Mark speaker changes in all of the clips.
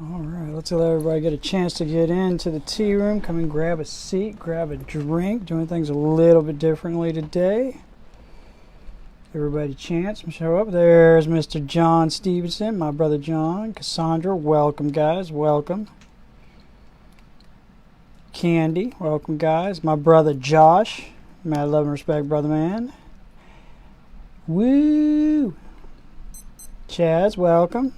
Speaker 1: Alright, let's let everybody get a chance to get into the tea room. Come and grab a seat, grab a drink. Doing things a little bit differently today. Everybody a chance to show up. There's Mr. John Stevenson, my brother John. Cassandra, welcome guys, welcome. Candy, welcome guys. My brother Josh, mad love and respect, brother man. Woo! Chaz, welcome.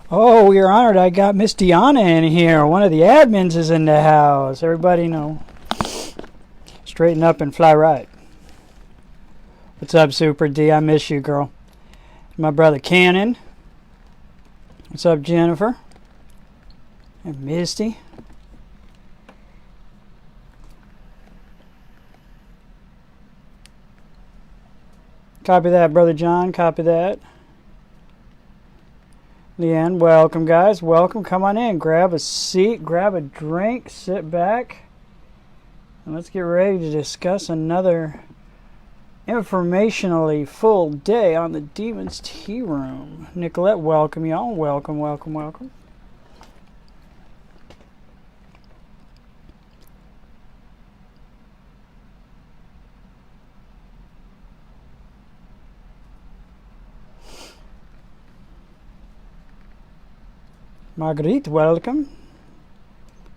Speaker 1: Oh, we are honored. I got Miss Deanna in here. One of the admins is in the house. Everybody know. Straighten up and fly right. What's up, Super D? I miss you, girl. My brother Cannon. What's up, Jennifer? And Misty. Copy that, brother John. Copy that. Leanne, welcome guys, welcome. Come on in, grab a seat, grab a drink, sit back, and let's get ready to discuss another informationally full day on the Demons Tea Room. Nicolette, welcome y'all, welcome, welcome, welcome. Marguerite, welcome.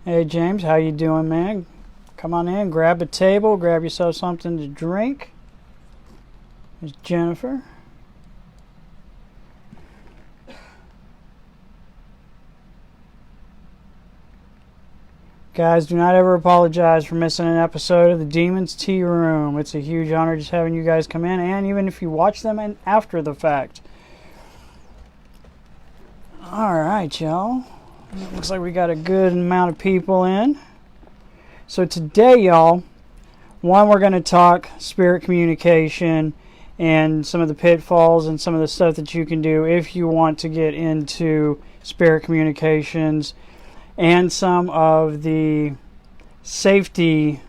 Speaker 1: Hey James, how you doing, man? Come on in, grab a table, grab yourself something to drink. There's Jennifer. Guys, do not ever apologize for missing an episode of the Demons Tea Room. It's a huge honor just having you guys come in, and even if you watch them and after the fact. Alright, y'all. Looks like we got a good amount of people in. So today, y'all, we're going to talk spirit communication and some of the pitfalls and some of the stuff that you can do if you want to get into spirit communications and some of the safety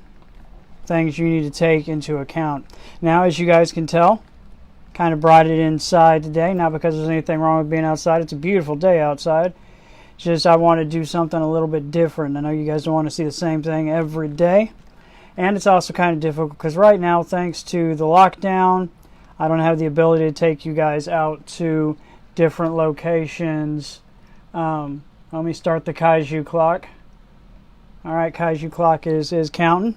Speaker 1: things you need to take into account. Now, as you guys can tell, kind of brought it inside today, not because there's anything wrong with being outside. It's a beautiful day outside. Just I want to do something a little bit different. I know you guys don't want to see the same thing every day. And it's also kind of difficult because right now, thanks to the lockdown, I don't have the ability to take you guys out to different locations. Let me start the Kaiju clock. All right, Kaiju clock is counting.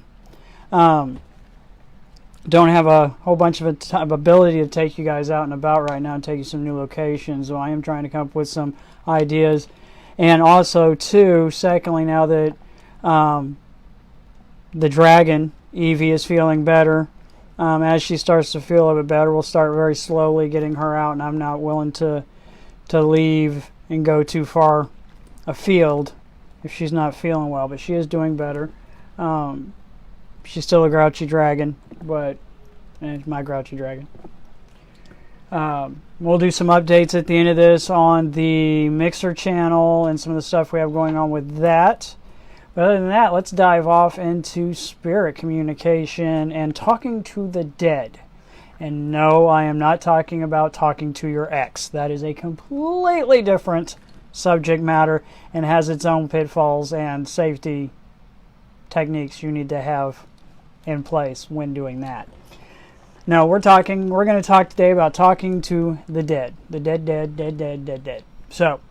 Speaker 1: Don't have a whole bunch of ability to take you guys out and about right now and take you some new locations. So I am trying to come up with some ideas. And also, too, secondly, now that the dragon, Evie, is feeling better, as she starts to feel a little bit better, we'll start very slowly getting her out. And I'm not willing to leave and go too far afield if she's not feeling well. But she is doing better. She's still a grouchy dragon, but it's my grouchy dragon. We'll do some updates at the end of this on the Mixer channel and some of the stuff we have going on with that. But other than that, let's dive off into spirit communication and talking to the dead. And no, I am not talking about talking to your ex. That is a completely different subject matter and has its own pitfalls and safety techniques you need to have in place when doing that. No, we're going to talk today about talking to the dead. The dead. So,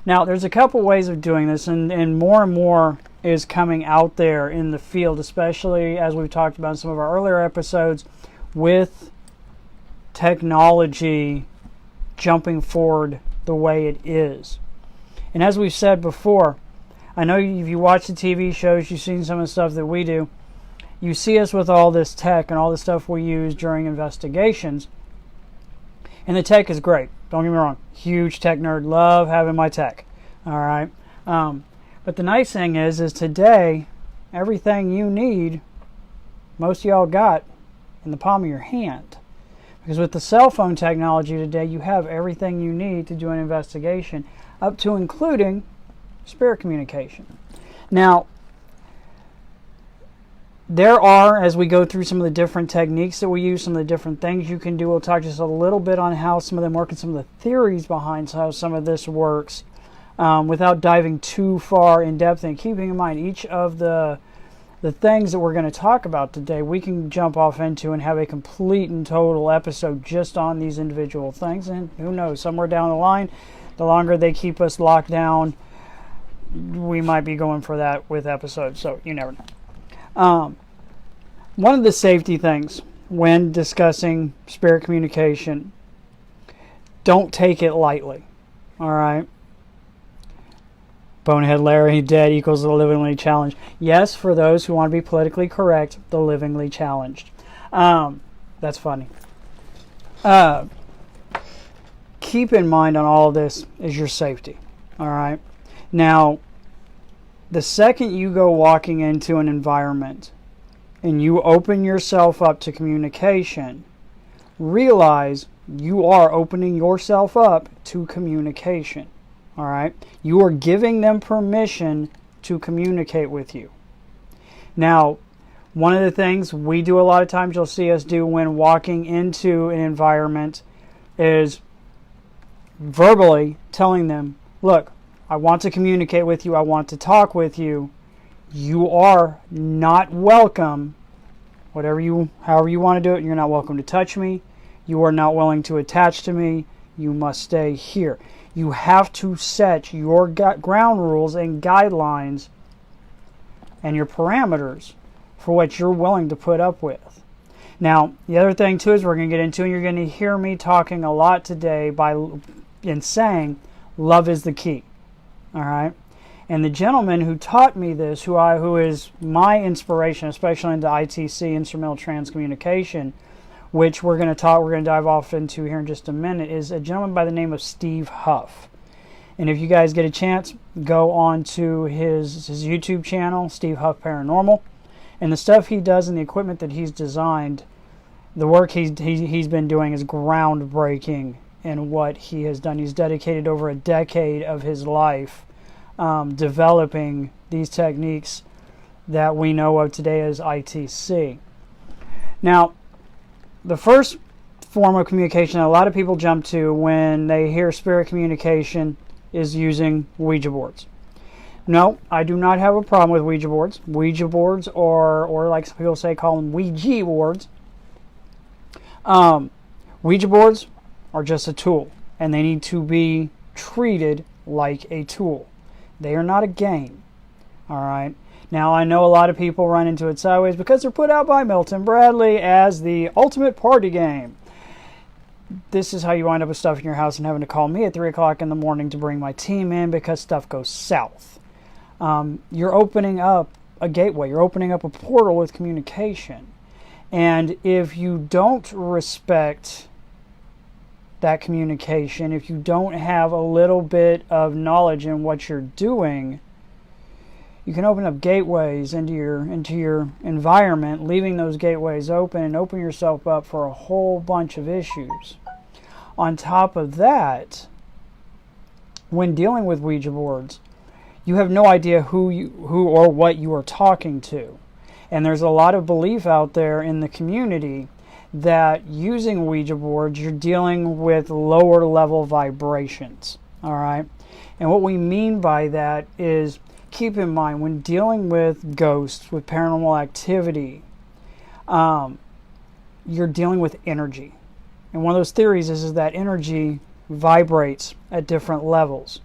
Speaker 1: now there's a couple ways of doing this, and more is coming out there in the field, especially as we've talked about in some of our earlier episodes, with technology jumping forward the way it is. And as we've said before, I know if you watch the TV shows, you've seen some of the stuff that we do. You see us with all this tech and all the stuff we use during investigations. And the tech is great. Don't get me wrong. Huge tech nerd. Love having my tech. All right. But the nice thing is today, everything you need, most of y'all got in the palm of your hand. Because with the cell phone technology today, you have everything you need to do an investigation, up to including spirit communication. Now, there are, as we go through some of the different techniques that we use, some of the different things you can do, we'll talk just a little bit on how some of them work and some of the theories behind how some of this works, without diving too far in depth, and keeping in mind each of the things that we're going to talk about today, we can jump off into and have a complete and total episode just on these individual things. And who knows, somewhere down the line, the longer they keep us locked down, we might be going for that with episodes. So you never know. One of the safety things when discussing spirit communication, don't take it lightly. All right. Bonehead Larry dead equals the livingly challenged. Yes, for those who want to be politically correct, the livingly challenged. That's funny. Keep in mind on all of this is your safety. All right. Now, the second you go walking into an environment and you open yourself up to communication, realize you are opening yourself up to communication. All right? You are giving them permission to communicate with you. Now, one of the things we do a lot of times, you'll see us do when walking into an environment, is verbally telling them, look, I want to communicate with you. I want to talk with you. You are not welcome. However you want to do it, you're not welcome to touch me. You are not willing to attach to me. You must stay here. You have to set your ground rules and guidelines and your parameters for what you're willing to put up with. Now, the other thing too is we're going to get into, and you're going to hear me talking a lot today in saying, love is the key. All right, and the gentleman who taught me this, who is my inspiration, especially into ITC, instrumental transcommunication, which we're going to dive off into here in just a minute, is a gentleman by the name of Steve Huff. And if you guys get a chance, go on to his YouTube channel, Steve Huff Paranormal, and the stuff he does and the equipment that he's designed, the work he's been doing is groundbreaking. And what he has done, he's dedicated over a decade of his life developing these techniques that we know of today as ITC. Now, the first form of communication that a lot of people jump to when they hear spirit communication is using Ouija boards. No, I do not have a problem with Ouija boards. Ouija boards, or like some people say, call them Ouija boards. Ouija boards are just a tool, and they need to be treated like a tool. They are not a game. All right. Now, I know a lot of people run into it sideways because they're put out by Milton Bradley as the ultimate party game. This is how you wind up with stuff in your house and having to call me at 3 o'clock in the morning to bring my team in because stuff goes south. You're opening up a gateway. You're opening up a portal with communication. And if you don't respect that communication, if you don't have a little bit of knowledge in what you're doing, you can open up gateways into your environment, leaving those gateways open and open yourself up for a whole bunch of issues. On top of that, when dealing with Ouija boards, you have no idea who or what you are talking to. And there's a lot of belief out there in the community that using Ouija boards, you're dealing with lower level vibrations. All right. And what we mean by that is, keep in mind, when dealing with ghosts, with paranormal activity, you're dealing with energy. And one of those theories is that energy vibrates at different levels.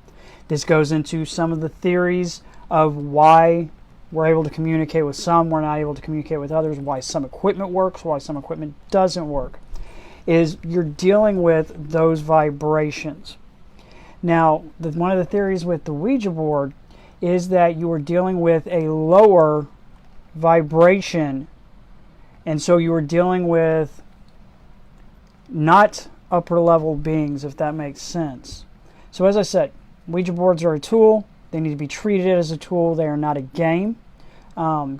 Speaker 1: This goes into some of the theories of why we're able to communicate with some, we're not able to communicate with others, why some equipment works, why some equipment doesn't work. Is you're dealing with those vibrations. Now, one of the theories with the Ouija board is that you are dealing with a lower vibration, and so you are dealing with not upper level beings, if that makes sense. So as I said, Ouija boards are a tool. They need to be treated as a tool. They are not a game.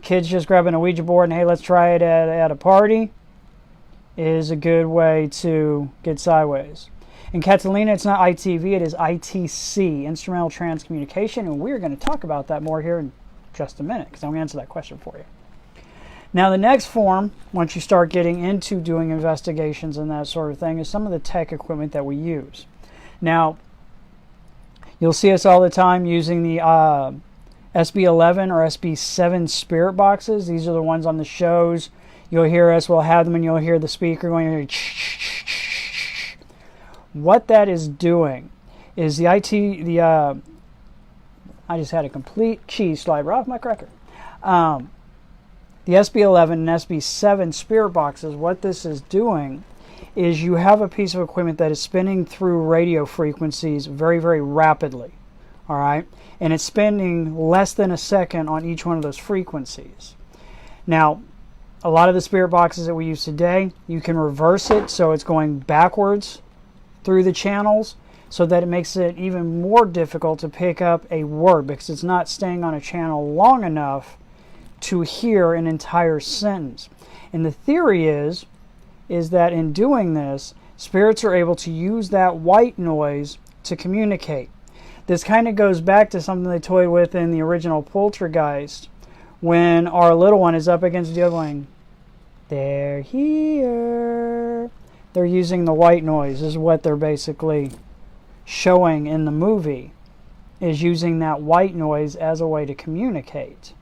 Speaker 1: Kids just grabbing a Ouija board and, hey, let's try it at a party is a good way to get sideways. In Catalina, it's not ITV, it is ITC, Instrumental Transcommunication, and we're going to talk about that more here in just a minute, because I'm going to answer that question for you. Now, the next form, once you start getting into doing investigations and that sort of thing, is some of the tech equipment that we use. Now, you'll see us all the time using the SB11 or SB7 spirit boxes. These are the ones on the shows. You'll hear us, we'll have them, and you'll hear the speaker going. What that is doing is I just had a complete cheese slide right off my cracker. The SB11 and SB7 spirit boxes, what this is doing is you have a piece of equipment that is spinning through radio frequencies very, very rapidly. All right? And it's spending less than a second on each one of those frequencies. Now, a lot of the spirit boxes that we use today, you can reverse it so it's going backwards through the channels, so that it makes it even more difficult to pick up a word because it's not staying on a channel long enough to hear an entire sentence. And the theory is that in doing this, spirits are able to use that white noise to communicate. This kind of goes back to something they toyed with in the original Poltergeist, when our little one is up against the other one. They're here. They're using the white noise, is what they're basically showing in the movie, is using that white noise as a way to communicate.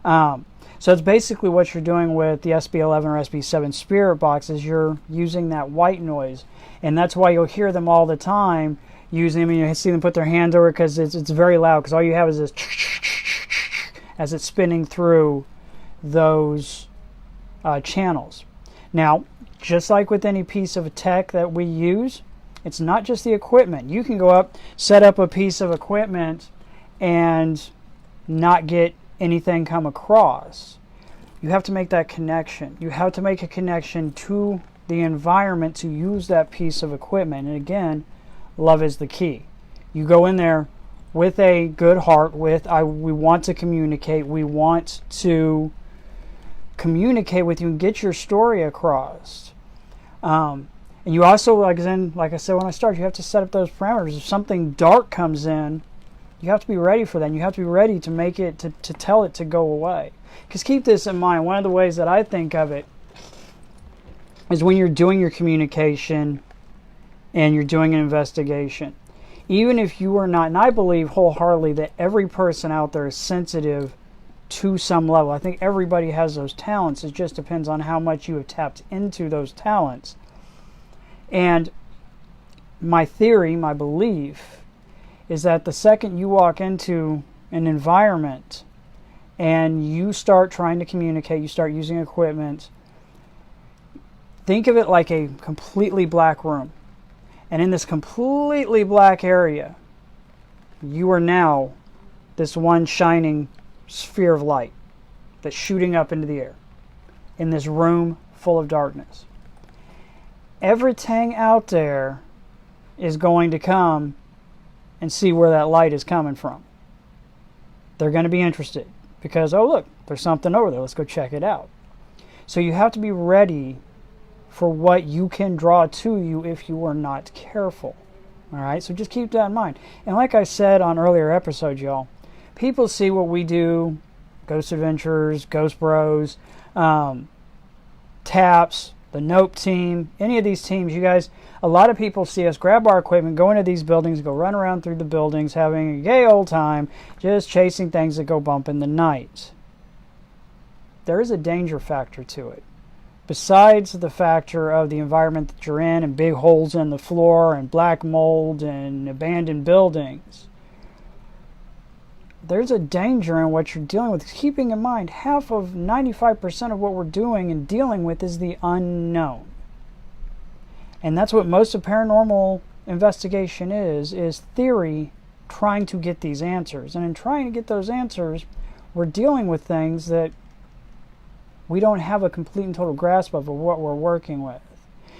Speaker 1: So it's basically what you're doing with the SB11 or SB7 spirit boxes. You're using that white noise, and that's why you'll hear them all the time using them. And you see them put their hands over it because it's very loud, because all you have is this as it's spinning through those channels. Now, just like with any piece of tech that we use, it's not just the equipment. You can go up, set up a piece of equipment, and not get anything come across. You have to make that connection. You have to make a connection to the environment to use that piece of equipment. And again, love is the key. You go in there with a good heart, we want to communicate. We want to communicate with you and get your story across. And you also, like I said when I started, you have to set up those parameters. If something dark comes in, you have to be ready for that. And you have to be ready to make it, to tell it to go away. Because keep this in mind, one of the ways that I think of it is when you're doing your communication and you're doing an investigation. Even if you are not, and I believe wholeheartedly that every person out there is sensitive to some level. I think everybody has those talents. It just depends on how much you have tapped into those talents. And my theory, my belief, is that the second you walk into an environment and you start trying to communicate, you start using equipment, think of it like a completely black room. And in this completely black area, you are now this one shining sphere of light that's shooting up into the air in this room full of darkness. Everything out there is going to come and see where that light is coming from. They're going to be interested because, oh look, there's something over there. Let's go check it out. So you have to be ready for what you can draw to you if you are not careful. All right, so just keep that in mind. And like I said on earlier episodes, y'all, people see what we do, Ghost Adventures, Ghost Bros, TAPS, the Nope team, any of these teams, you guys, a lot of people see us grab our equipment, go into these buildings, go run around through the buildings, having a gay old time, just chasing things that go bump in the night. There is a danger factor to it. Besides the factor of the environment that you're in and big holes in the floor and black mold and abandoned buildings, there's a danger in what you're dealing with. Keeping in mind, 95% of what we're doing and dealing with is the unknown. And that's what most of paranormal investigation is theory trying to get these answers. And in trying to get those answers, we're dealing with things that we don't have a complete and total grasp of what we're working with.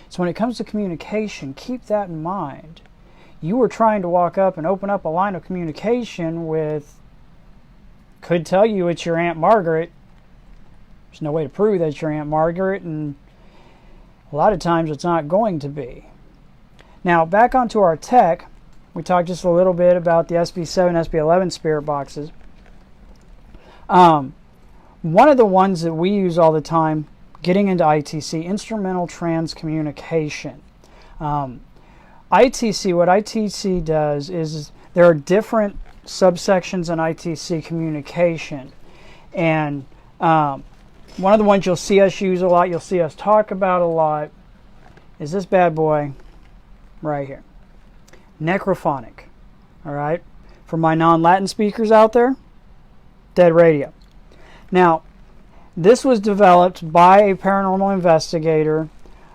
Speaker 1: So when it comes to communication, keep that in mind. You were trying to walk up and open up a line of communication with, could tell you it's your Aunt Margaret. There's no way to prove that it's your Aunt Margaret, and a lot of times it's not going to be. Now, back onto our tech, we talked just a little bit about the SB7, SB11 spirit boxes. one of the ones that we use all the time, getting into ITC, instrumental transcommunication. ITC, what ITC does is there are different subsections in ITC communication. And one of the ones you'll see us use a lot, you'll see us talk about a lot, is this bad boy right here. Necrophonic. All right? For my non-Latin speakers out there, dead radio. Now, this was developed by a paranormal investigator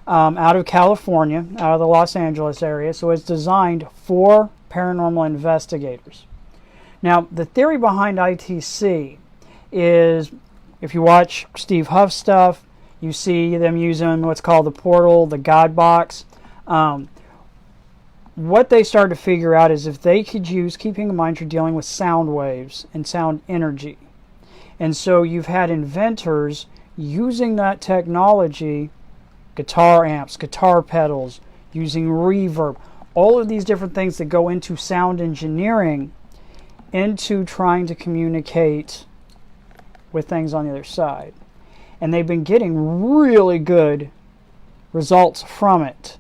Speaker 1: out of California, out of the Los Angeles area. So it's designed for paranormal investigators. Now, the theory behind ITC is, if you watch Steve Huff stuff, you see them using what's called the portal, the God box. What they started to figure out is if they could use, keeping in mind you're dealing with sound waves and sound energy. And so you've had inventors using that technology, guitar amps, guitar pedals, using reverb, all of these different things that go into sound engineering, into trying to communicate with things on the other side. And they've been getting really good results from it.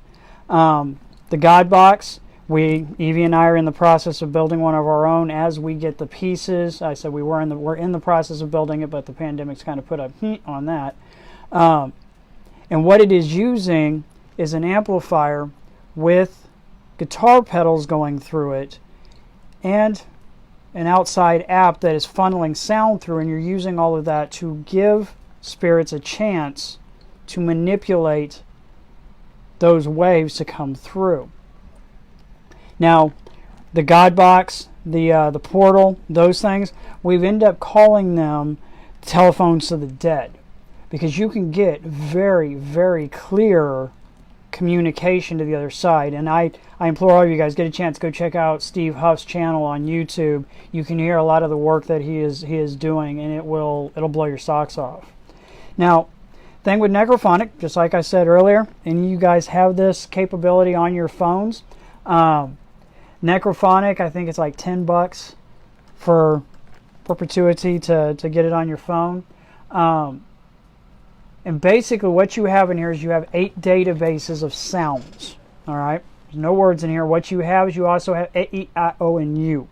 Speaker 1: The God box, Evie and I are in the process of building one of our own as we get the pieces. I said we're in the process of building it, but the pandemic's kind of put a heat on that. And what it is using is an amplifier with guitar pedals going through it and an outside app that is funneling sound through, and you're using all of that to give spirits a chance to manipulate those waves to come through. Now, the God box, the portal, those things, we've ended up calling them telephones to the dead, because you can get very, very clear communication to the other side. And I implore all of you guys, get a chance, go check out Steve Huff's channel on YouTube. You can hear a lot of the work that he is doing, and it'll blow your socks off. Now, thing with Necrophonic, just like I said earlier, and you guys have this capability on your phones. Necrophonic, I think it's like $10 for perpetuity to get it on your phone. And basically what you have in here is you have 8 databases of sounds. All right? There's no words in here. What you have is you also have A, E, I, O, and U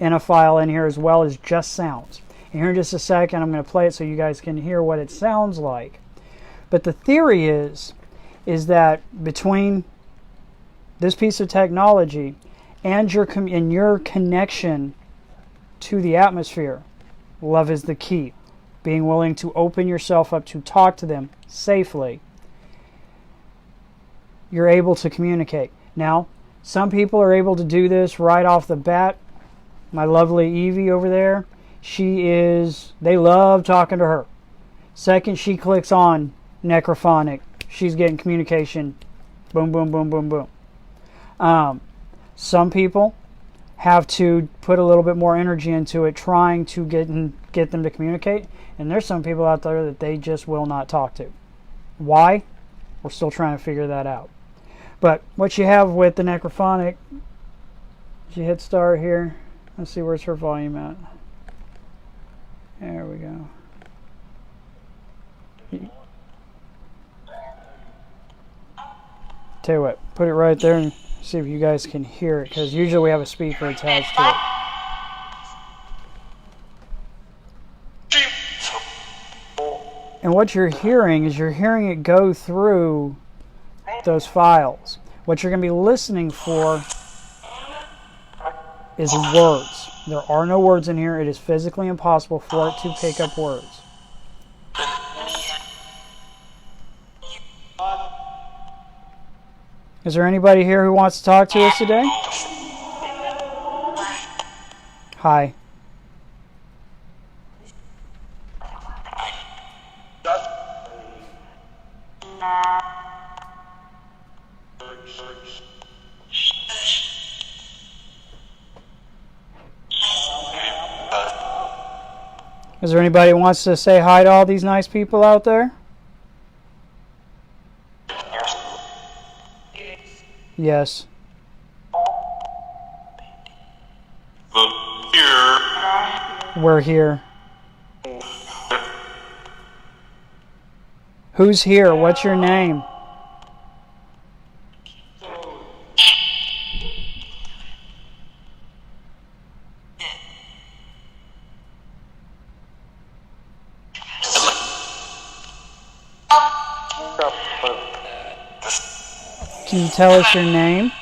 Speaker 1: in a file in here, as well as just sounds. And here in just a second, I'm going to play it so you guys can hear what it sounds like. But the theory is that between this piece of technology and your connection to the atmosphere, love is the key. Being willing to open yourself up to talk to them safely, you're able to communicate. Now, some people are able to do this right off the bat. My lovely Evie over there, they love talking to her. Second she clicks on Necrophonic, she's getting communication. Boom, boom, boom, boom, boom. Some people have to put a little bit more energy into it, trying to get them to communicate. And there's some people out there that they just will not talk to. Why? We're still trying to figure that out. But what you have with the Necrophonic, if you hit start here, let's see, where's her volume at? There we go. Tell you what, put it right there and see if you guys can hear it, because usually we have a speaker attached to it. And what you're hearing is it go through those files. What you're going to be listening for is words. There are no words in here. It is physically impossible for it to pick up words. Is there anybody here who wants to talk to us today? Hi. Is there anybody who wants to say hi to all these nice people out there? Yes. We're here. Who's here? What's your name? Can you tell us your name?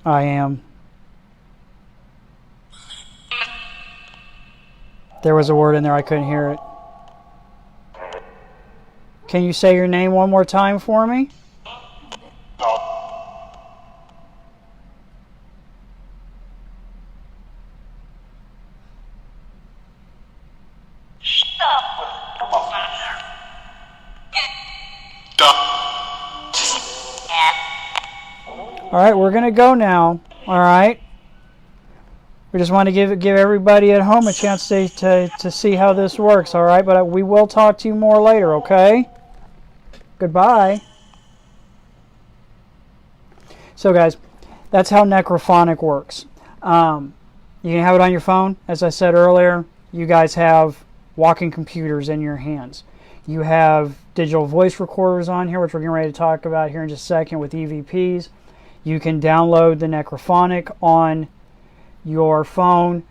Speaker 1: I am. There was a word in there, I couldn't hear it. Can you say your name one more time for me? All right, we're going to go now. All right. We just want to give everybody at home a chance to see how this works. All right, but we will talk to you more later. Okay. Goodbye. So, guys, that's how Necrophonic works. You can have it on your phone. As I said earlier, you guys have walking computers in your hands. You have digital voice recorders on here, which we're getting ready to talk about here in just a second with EVPs. You can download the Necrophonic on your phone.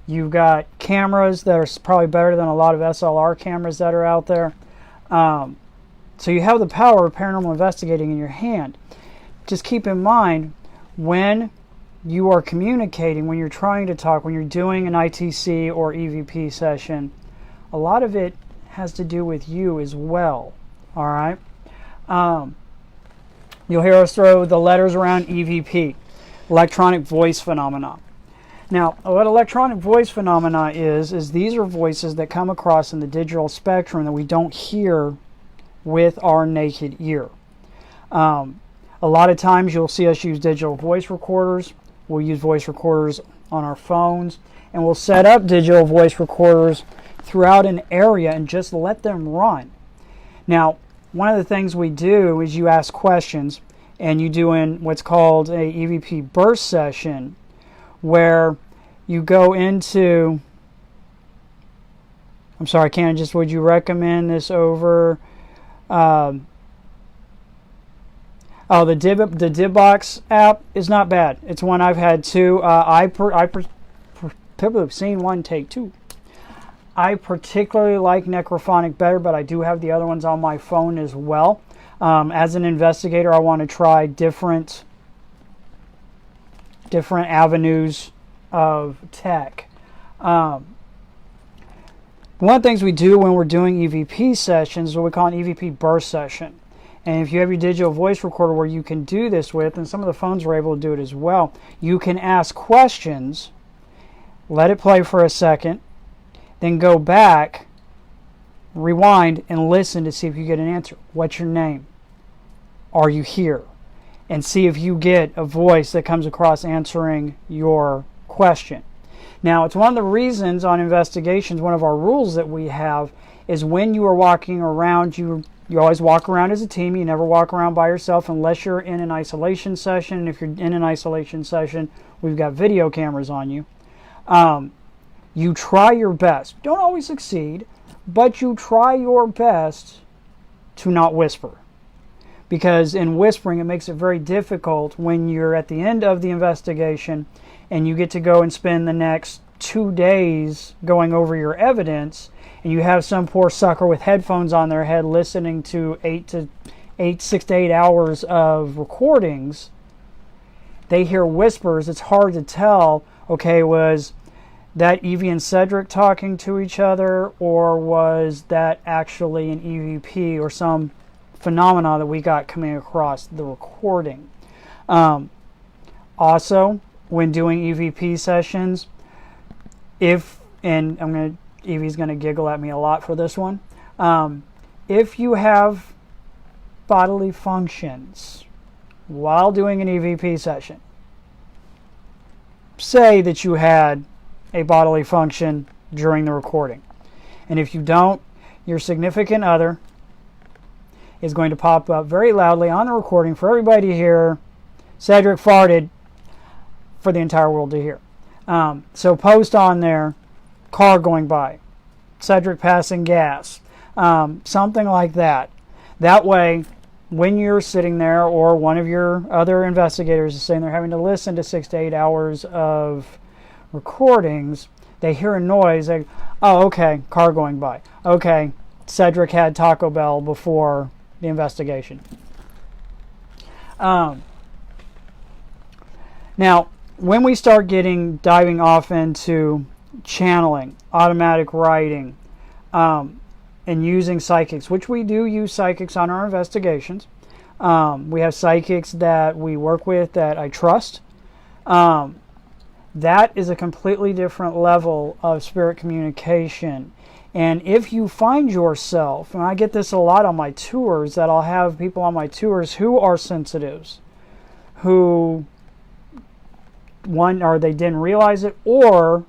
Speaker 1: You've got cameras that are probably better than a lot of SLR cameras that are out there. So you have the power of paranormal investigating in your hand. Just keep in mind, when you are communicating, when you're trying to talk, when you're doing an ITC or EVP session, a lot of it has to do with you as well. All right? You'll hear us throw the letters around EVP, electronic voice phenomena. Now, what electronic voice phenomena is these are voices that come across in the digital spectrum that we don't hear with our naked ear. A lot of times you'll see us use digital voice recorders. We'll use voice recorders on our phones, and we'll set up digital voice recorders throughout an area and just let them run. Now, one of the things we do is you ask questions, and you do in what's called a EVP burst session, where you go into, I'm sorry, Cannon, just would you recommend this over, the Dibbox app is not bad. It's one I've had too. Seen one, take two. I particularly like Necrophonic better, but I do have the other ones on my phone as well. As an investigator, I want to try different avenues of tech. One of the things we do when we're doing EVP sessions is what we call an EVP burst session. And if you have your digital voice recorder where you can do this with, and some of the phones are able to do it as well, you can ask questions, let it play for a second, then go back, rewind, and listen to see if you get an answer. What's your name? Are you here? And see if you get a voice that comes across answering your question. Now, it's one of the reasons on investigations, one of our rules that we have is when you are walking around, you always walk around as a team. You never walk around by yourself unless you're in an isolation session. And if you're in an isolation session, we've got video cameras on you. You try your best. Don't always succeed, but you try your best to not whisper. Because in whispering, it makes it very difficult when you're at the end of the investigation and you get to go and spend the next 2 days going over your evidence, and you have some poor sucker with headphones on their head listening to 6 to 8 hours of recordings. They hear whispers. It's hard to tell, okay, was that Evie and Cedric talking to each other, or was that actually an EVP or some phenomena that we got coming across the recording? Also, when doing EVP sessions, Evie's going to giggle at me a lot for this one. If you have bodily functions while doing an EVP session, say that you had a bodily function during the recording. And if you don't, your significant other is going to pop up very loudly on the recording for everybody to hear. Cedric farted for the entire world to hear. So post on there car going by, Cedric passing gas, something like that. That way, when you're sitting there or one of your other investigators is sitting there having to listen to 6 to 8 hours of recordings, they hear a noise, like, oh, okay, car going by. Okay, Cedric had Taco Bell before the investigation. Now, when we start diving off into channeling, automatic writing, and using psychics, which we do use psychics on our investigations. We have psychics that we work with that I trust. That is a completely different level of spirit communication. And if you find yourself, and I get this a lot on my tours, that I'll have people on my tours who are sensitives, who, one, or they didn't realize it, or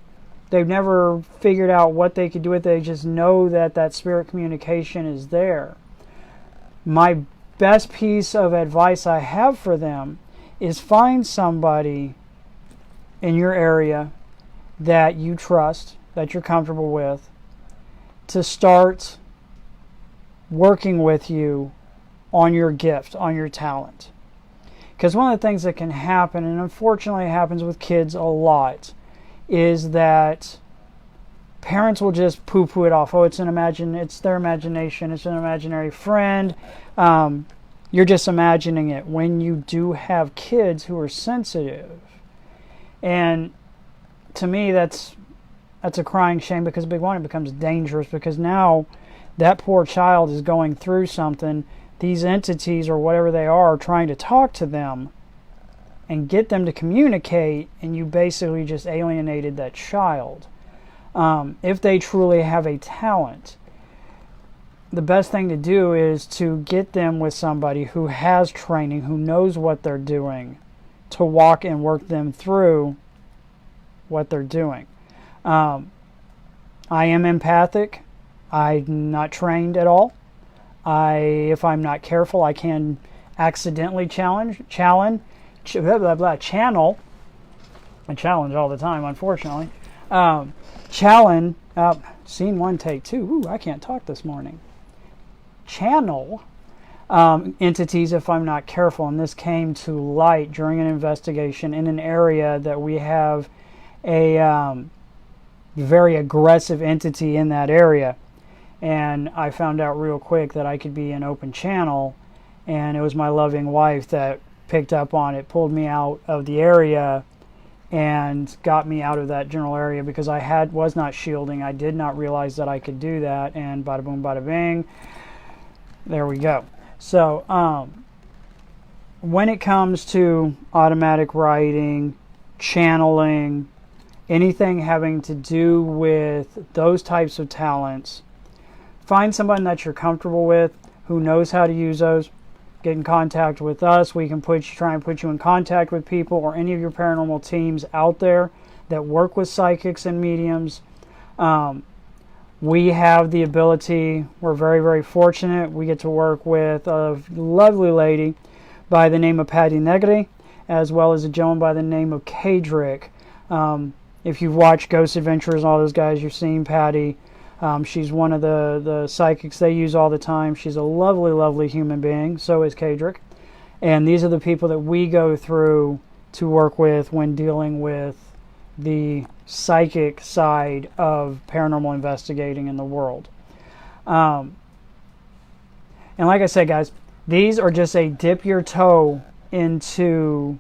Speaker 1: they've never figured out what they could do with it. They just know that that spirit communication is there. My best piece of advice I have for them is find somebody in your area that you trust, that you're comfortable with, to start working with you on your gift, on your talent. Because one of the things that can happen, and unfortunately it happens with kids a lot, is that parents will just poo-poo it off. Oh, it's their imagination. It's an imaginary friend. You're just imagining it. When you do have kids who are sensitive, and to me, that's a crying shame, because big one, it becomes dangerous, because now that poor child is going through something. These entities or whatever they are trying to talk to them and get them to communicate, and you basically just alienated that child. If they truly have a talent, the best thing to do is to get them with somebody who has training, who knows what they're doing, to walk and work them through what they're doing. I am empathic. I'm not trained at all. If I'm not careful, I can accidentally channel. I challenge all the time, unfortunately. Scene one, take two. Ooh, I can't talk this morning. Channel entities if I'm not careful, and this came to light during an investigation in an area that we have a very aggressive entity in that area. And I found out real quick that I could be an open channel, and it was my loving wife that picked up on it, pulled me out of the area, and got me out of that general area, because I was not shielding. I did not realize that I could do that, and bada boom, bada bing, there we go. So when it comes to automatic writing, channeling, anything having to do with those types of talents, find someone that you're comfortable with, who knows how to use those. Get in contact with us. We can try and put you in contact with people or any of your paranormal teams out there that work with psychics and mediums. We have the ability, we're very, very fortunate. We get to work with a lovely lady by the name of Patty Negri, as well as a gentleman by the name of Kadrick. If you've watched Ghost Adventures, all those guys, you've seen Patty. She's one of the psychics they use all the time. She's a lovely, lovely human being. So is Kadrick. And these are the people that we go through to work with when dealing with the psychic side of paranormal investigating in the world. And like I said, guys, these are just a dip your toe into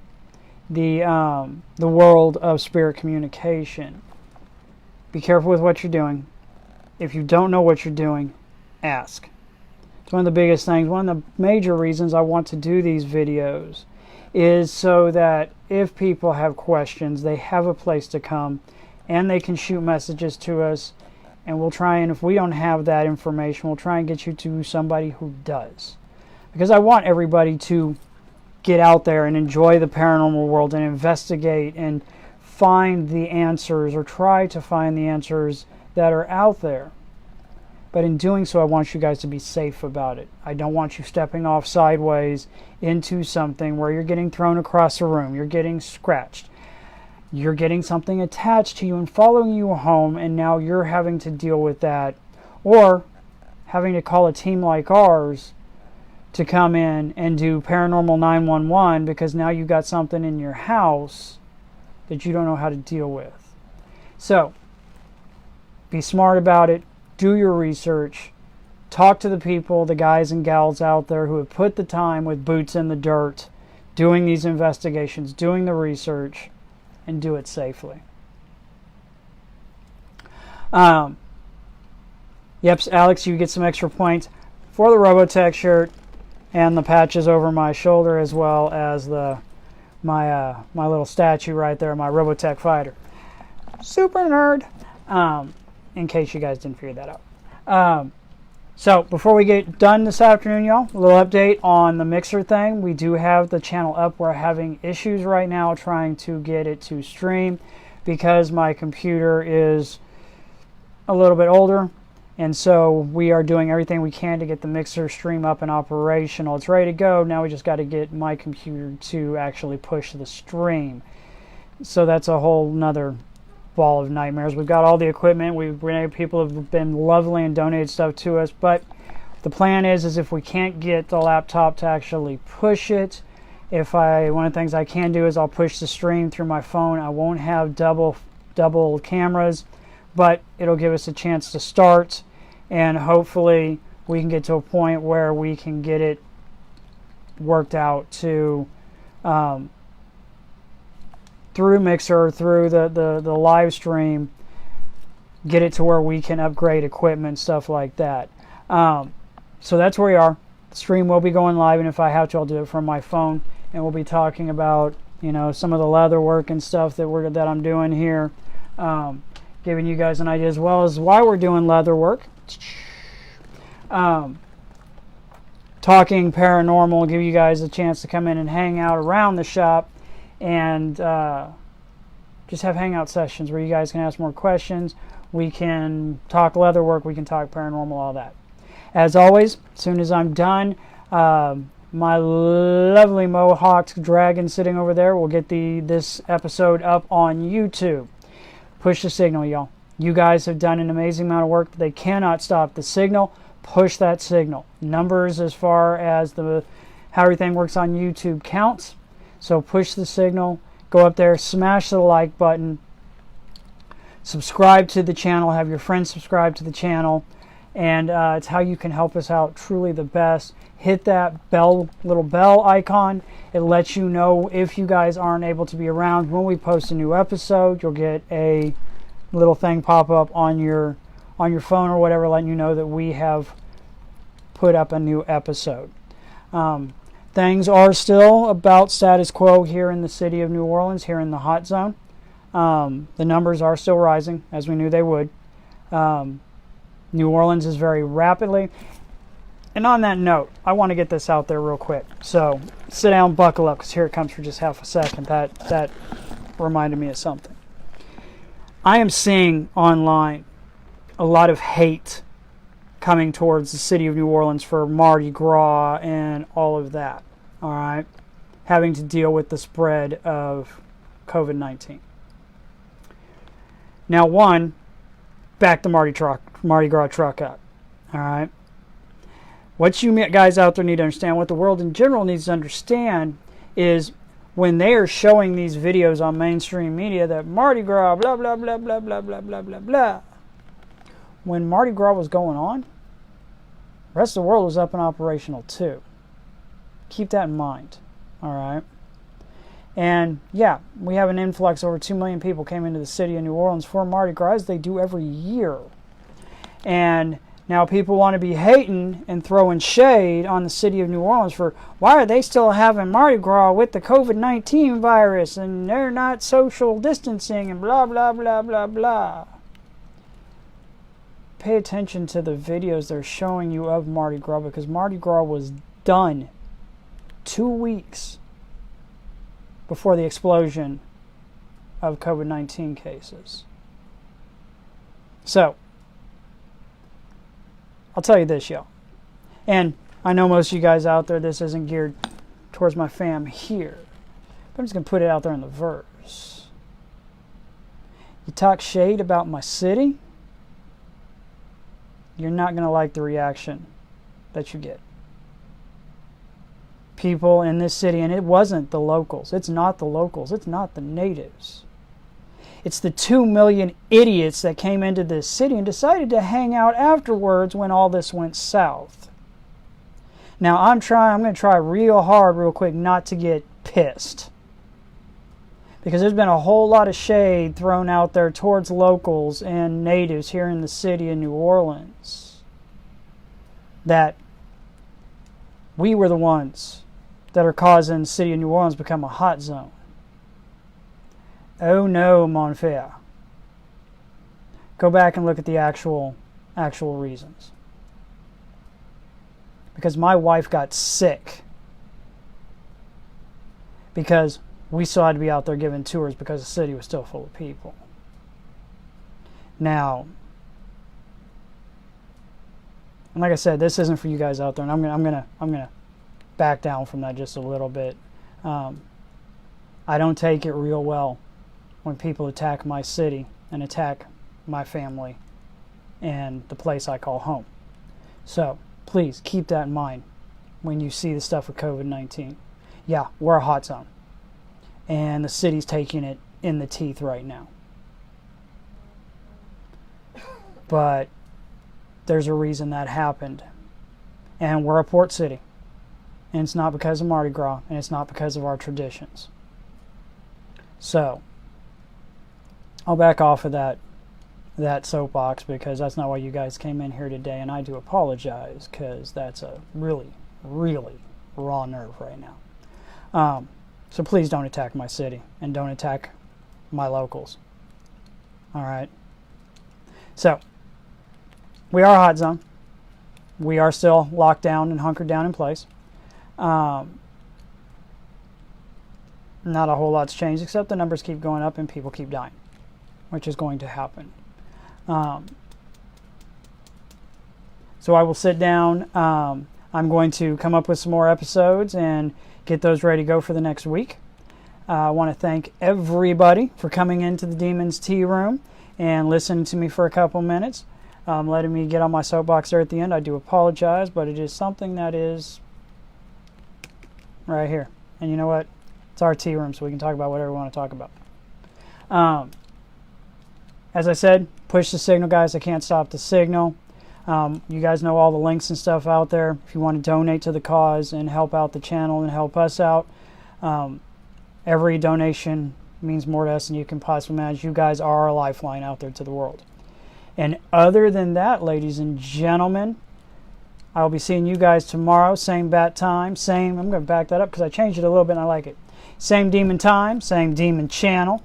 Speaker 1: the world of spirit communication. Be careful with what you're doing. If you don't know what you're doing, ask. It's one of the biggest things. One of the major reasons I want to do these videos is so that if people have questions, they have a place to come and they can shoot messages to us, and we'll try, and if we don't have that information, we'll try and get you to somebody who does. Because I want everybody to get out there and enjoy the paranormal world and investigate and find the answers, or try to find the answers that are out there. But in doing so, I want you guys to be safe about it. I don't want you stepping off sideways into something where you're getting thrown across the room, you're getting scratched. you're getting something attached to you and following you home, and now you're having to deal with that, or having to call a team like ours to come in and do paranormal 911 because now you've got something in your house that you don't know how to deal with. So, be smart about it. Do your research. Talk to the people, the guys and gals out there who have put the time with boots in the dirt, doing these investigations, doing the research, and do it safely. Yep, Alex, you get some extra points for the Robotech shirt and the patches over my shoulder, as well as my little statue right there, my Robotech fighter. Super nerd. In case you guys didn't figure that out. So before we get done this afternoon, y'all, a little update on the mixer thing. We do have the channel up. We're having issues right now trying to get it to stream because my computer is a little bit older. And so we are doing everything we can to get the mixer stream up and operational. It's ready to go. Now we just got to get my computer to actually push the stream. So that's a whole nother ball of nightmares. We've got all the equipment. People have been lovely and donated stuff to us. But the plan is if we can't get the laptop to actually push it, one of the things I can do is I'll push the stream through my phone. I won't have double cameras, but it'll give us a chance to start. And hopefully we can get to a point where we can get it worked out to through Mixer, through the live stream, get it to where we can upgrade equipment, stuff like that. So that's where we are. The stream will be going live, and if I have to, I'll do it from my phone. And we'll be talking about, some of the leather work and stuff that I'm doing here. Giving you guys an idea as well as why we're doing leather work. Talking paranormal, give you guys a chance to come in and hang out around the shop and just have hangout sessions where you guys can ask more questions. We can talk leather work, we can talk paranormal, all that. As always, as soon as I'm done, my lovely Mohawk dragon sitting over there will get this episode up on YouTube. Push the signal, y'all. You guys have done an amazing amount of work. They cannot stop the signal. Push that signal. Numbers as far as how everything works on YouTube counts. So push the signal. Go up there, smash the like button. Subscribe to the channel. Have your friends subscribe to the channel. And it's how you can help us out truly the best. Hit that little bell icon. It lets you know if you guys aren't able to be around when we post a new episode. You'll get a little thing pop up on your phone or whatever, letting you know that we have put up a new episode. Things are still about status quo here in the city of New Orleans, here in the hot zone. The numbers are still rising, as we knew they would. New Orleans is very rapidly. And on that note, I want to get this out there real quick. So sit down, buckle up, because here it comes for just half a second. That reminded me of something. I am seeing online a lot of hate coming towards the city of New Orleans for Mardi Gras and all of that. All right, having to deal with the spread of COVID-19. Now, back the Mardi Gras truck up. All right. What you guys out there need to understand, what the world in general needs to understand, is when they are showing these videos on mainstream media that Mardi Gras, blah, blah, blah, blah, blah, blah, blah, blah, blah. When Mardi Gras was going on, the rest of the world was up and operational too. Keep that in mind. All right. And yeah, we have an influx. Over 2 million people came into the city of New Orleans for Mardi Gras, as they do every year. And now people want to be hating and throwing shade on the city of New Orleans for why are they still having Mardi Gras with the COVID-19 virus and they're not social distancing and blah, blah, blah, blah, blah. Pay attention to the videos they're showing you of Mardi Gras, because Mardi Gras was done 2 weeks before the explosion of COVID-19 cases. So, I'll tell you this, y'all. And I know most of you guys out there, this isn't geared towards my fam here. But I'm just going to put it out there in the verse. You talk shade about my city, you're not going to like the reaction that you get. People in this city, and it wasn't the locals. It's not the locals. It's not the natives. It's the 2 million idiots that came into this city and decided to hang out afterwards when all this went south. Now, I'm going to try real hard, real quick, not to get pissed. Because there's been a whole lot of shade thrown out there towards locals and natives here in the city of New Orleans. That we were the ones that are causing the city of New Orleans to become a hot zone. Oh no, mon frere. Go back and look at the actual reasons. Because my wife got sick. Because we still had to be out there giving tours because the city was still full of people. Now, and like I said, this isn't for you guys out there, and I'm gonna back down from that just a little bit. I don't take it real well when people attack my city and attack my family and the place I call home. So please keep that in mind when you see the stuff with COVID-19. Yeah, we're a hot zone, and the city's taking it in the teeth right now. But there's a reason that happened, and we're a port city, and it's not because of Mardi Gras, and it's not because of our traditions. So I'll back off of that soapbox, because that's not why you guys came in here today, and I do apologize, because that's a really, really raw nerve right now. So please don't attack my city, and don't attack my locals. All right? So we are a hot zone. We are still locked down and hunkered down in place. Not a whole lot's changed, except the numbers keep going up and people keep dying, which is going to happen. So I will sit down. I'm going to come up with some more episodes and get those ready to go for the next week. I want to thank everybody for coming into the Demon's Tea Room and listening to me for a couple minutes. Letting me get on my soapbox there at the end. I do apologize, but it is something that is right here. And you know what? It's our tea room, so we can talk about whatever we want to talk about. As I said, push the signal, guys. I can't stop the signal. You guys know all the links and stuff out there. If you want to donate to the cause and help out the channel and help us out, every donation means more to us than you can possibly imagine. You guys are our lifeline out there to the world. And other than that, ladies and gentlemen, I'll be seeing you guys tomorrow. Same bat time. I'm going to back that up because I changed it a little bit and I like it. Same demon time. Same demon channel.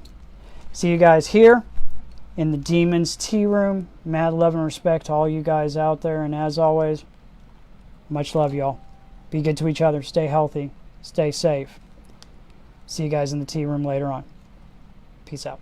Speaker 1: See you guys here in the Demon's Tea Room. Mad love and respect to all you guys out there. And as always, much love, y'all. Be good to each other. Stay healthy. Stay safe. See you guys in the tea room later on. Peace out.